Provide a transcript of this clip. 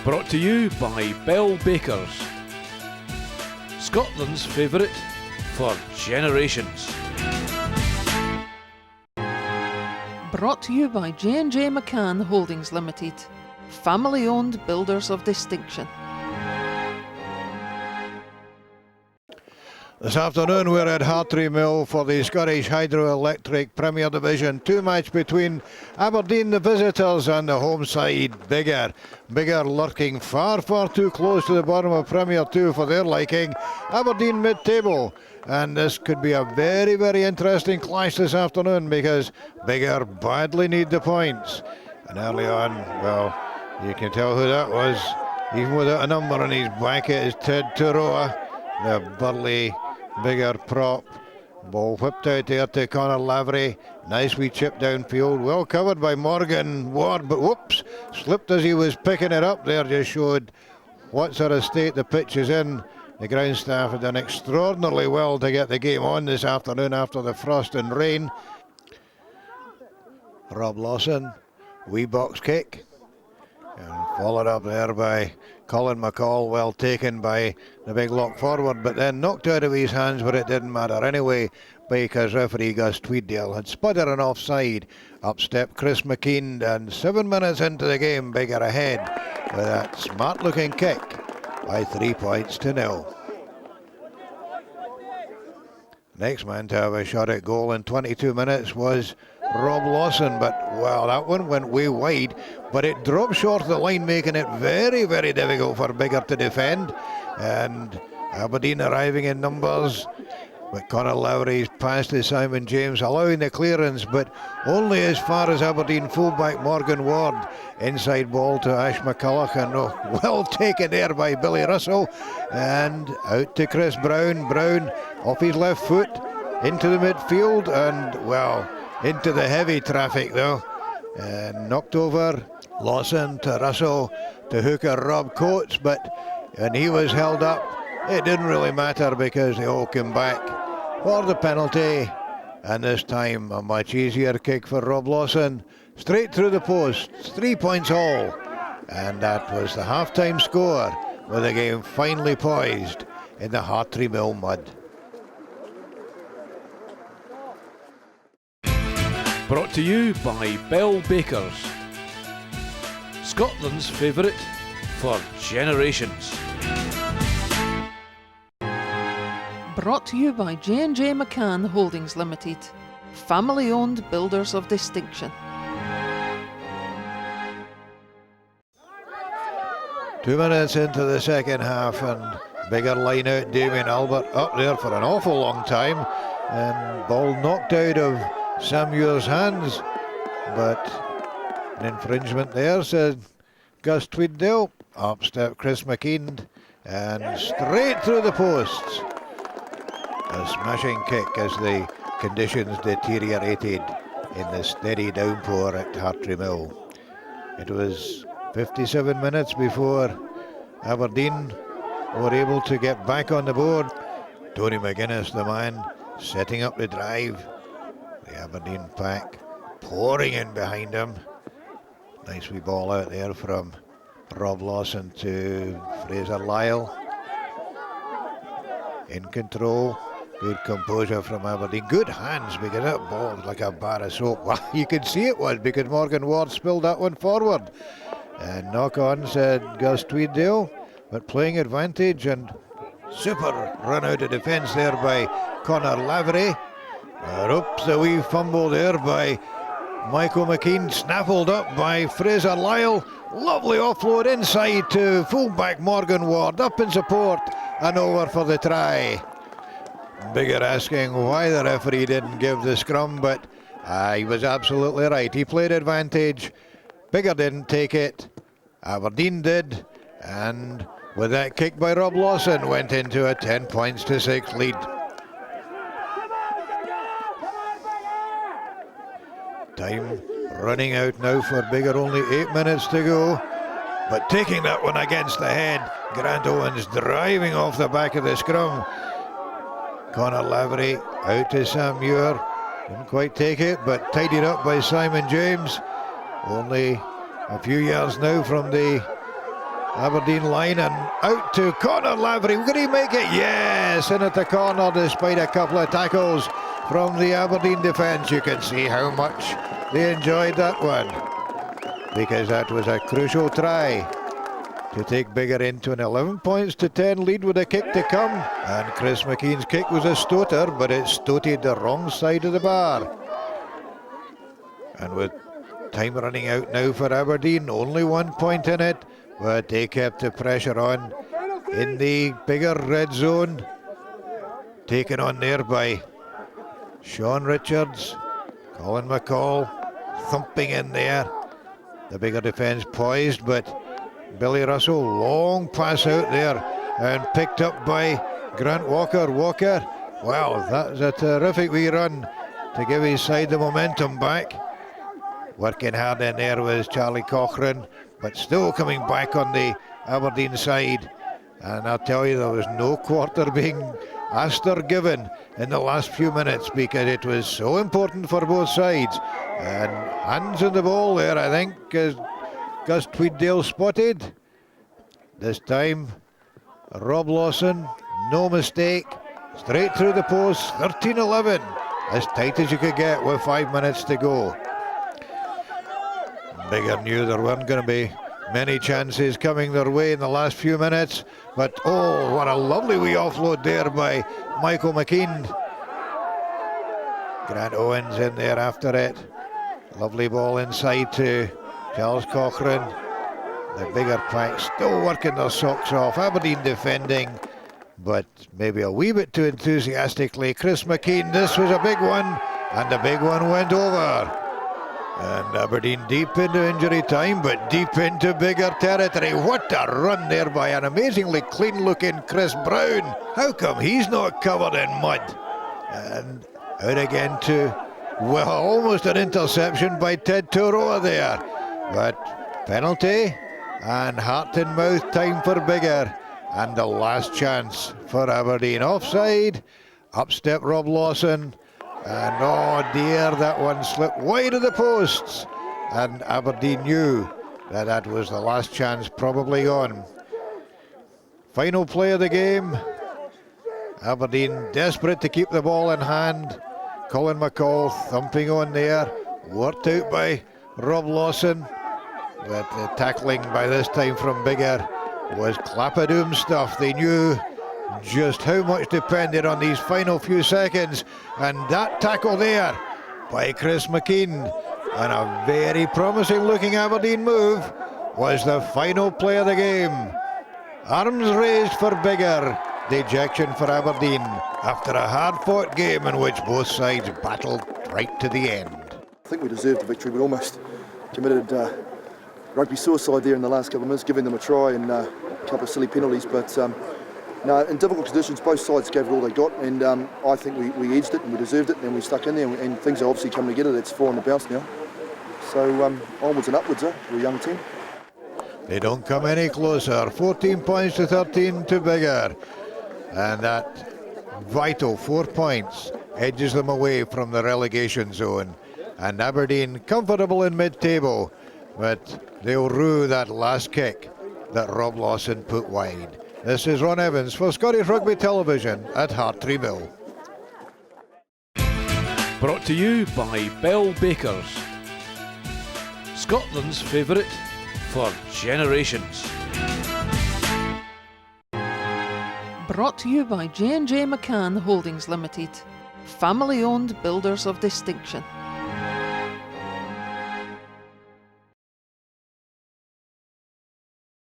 Brought to you by Bell Bakers, Scotland's favourite for generations. Brought to you by J&J McCann Holdings Limited, family-owned builders of distinction. This afternoon we're at Hartreemill for the Scottish Hydroelectric Premier Division 2 match between Aberdeen the visitors and the home side Biggar. Biggar lurking far too close to the bottom of Premier 2 for their liking. Aberdeen mid-table, and this could be a very interesting clash this afternoon because Biggar badly need the points. And early on, well, you can tell who that was, even without a number on his back. It is Ted Turoa, the burly Biggar prop. Ball whipped out there to Conor Lavery. Nice wee chip downfield, well covered by Morgan Ward, but whoops, slipped as he was picking it up there. Just showed what sort of state the pitch is in. The ground staff have done extraordinarily well to get the game on this afternoon after the frost and rain. Rob Lawson, wee box kick, and followed up there by Colin McCall, well taken by the big lock forward, but then knocked out of his hands, but it didn't matter anyway because referee Gus Tweeddale had spotted an offside. Up stepped Chris McKean, and 7 minutes into the game, Biggar ahead with that smart looking kick by 3 points to 0. Next man to have a shot at goal in 22 minutes was Rob Lawson, but well, that one went way wide, but it dropped short of the line, making it very difficult for Biggar to defend. And Aberdeen arriving in numbers, but Conor Lowry's pass to Simon James allowing the clearance, but only as far as Aberdeen fullback Morgan Ward. Inside ball to Ash McCulloch, and well taken there by Billy Russell, and out to Chris Brown. Brown off his left foot into the midfield, and well, into the heavy traffic though, and knocked over. Lawson to Russell to hooker Rob Coates, but when he was held up, it didn't really matter because they all came back for the penalty, and this time a much easier kick for Rob Lawson, straight through the post, 3 points all, and that was the half-time score, with the game finally poised in the Hartreemill mud. Brought to you by Bell Bakers, Scotland's favourite for generations. Brought to you by J&J McCann Holdings Limited, family-owned builders of distinction. 2 minutes into the second half, and Biggar line out Damien Albert up there for an awful long time, and ball knocked out of Sam Muir's hands, but an infringement there, said Gus Tweeddale. Up stepped Chris McKean, and straight through the posts. A smashing kick as the conditions deteriorated in the steady downpour at Hartreemill. It was 57 minutes before Aberdeen were able to get back on the board. Tony McGuinness, the man, setting up the drive. The Aberdeen pack pouring in behind him. Nice wee ball out there from Rob Lawson to Fraser Lyle. In control. Good composure from Aberdeen. Good hands, because that ball was like a bar of soap. Well, you could see it was, because Morgan Ward spilled that one forward. And knock on, said Gus Tweeddale, but playing advantage, and super run out of defence there by Conor Lavery. Oops, a wee fumble there by Michael McKean, snaffled up by Fraser Lyle. Lovely offload inside to fullback Morgan Ward, up in support and over for the try. Biggar asking why the referee didn't give the scrum, but he was absolutely right. He played advantage. Biggar didn't take it. Aberdeen did, and with that kick by Rob Lawson, went into a 10 points to 6 lead. Time running out now for Biggar, only 8 minutes to go, but taking that one against the head. Grant Owens driving off the back of the scrum. Conor Lavery out to Sam Muir, didn't quite take it, but tidied up by Simon James. Only a few yards now from the Aberdeen line and out to Connor Lavery. Will he make it? Yes, in at the corner despite a couple of tackles from the Aberdeen defence. You can see how much they enjoyed that one, because that was a crucial try to take Biggar into an 11 points to 10 lead with a kick to come. And Chris McKean's kick was a stoater, but it stoated the wrong side of the bar. And with time running out now for Aberdeen, only 1 point in it, but they kept the pressure on in the Biggar red zone. Taken on there by Sean Richards, Colin McCall thumping in there. The Biggar defence poised, but Billy Russell, long pass out there and picked up by Grant Walker. Walker, well, that's a terrific wee run to give his side the momentum back. Working hard in there was Charlie Cochrane, but still coming back on the Aberdeen side. And I'll tell you, there was no quarter being asked or given in the last few minutes, because it was so important for both sides. And hands on the ball there, I think, as Gus Tweeddale spotted. This time, Rob Lawson, no mistake, straight through the post, 13-11, as tight as you could get with 5 minutes to go. Biggar knew there weren't going to be many chances coming their way in the last few minutes, but oh, what a lovely wee offload there by Michael McKean. Grant Owens in there after it. Lovely ball inside to Charles Cochrane. The Biggar pack still working their socks off. Aberdeen defending, but maybe a wee bit too enthusiastically. Chris McKean, this was a big one, and the big one went over. And Aberdeen deep into injury time, but deep into Biggar territory. What a run there by an amazingly clean-looking Chris Brown. How come he's not covered in mud? And out again to, well, almost an interception by Ted Turoa there. But penalty and heart in mouth time for Biggar. And the last chance for Aberdeen. Offside, up step Rob Lawson. And oh dear, that one slipped wide of the posts. And Aberdeen knew that that was the last chance, probably gone. Final play of the game. Aberdeen desperate to keep the ball in hand. Colin McCall thumping on there. Worked out by Rob Lawson. But the tackling by this time from Biggar was clapadoom stuff. They knew just how much depended on these final few seconds, and that tackle there by Chris McKean, and a very promising looking Aberdeen move, was the final play of the game. Arms raised for Biggar, dejection for Aberdeen after a hard-fought game in which both sides battled right to the end. I think we deserved the victory. We almost committed rugby suicide there in the last couple of minutes, giving them a try and a couple of silly penalties, but no, in difficult conditions, both sides gave it all they got, and I think we edged it and we deserved it, and we stuck in there, and things are obviously coming together. That's 4 on the bounce now. So onwards and upwards for a young team. They don't come any closer. 14 points to 13 to Biggar. And that vital 4 points edges them away from the relegation zone. And Aberdeen comfortable in mid-table, but they'll rue that last kick that Rob Lawson put wide. This is Ron Evans for Scottish Rugby Television at Hartreemill. Brought to you by Bell Bakers, Scotland's favourite for generations. Brought to you by J&J McCann Holdings Limited, family-owned builders of distinction.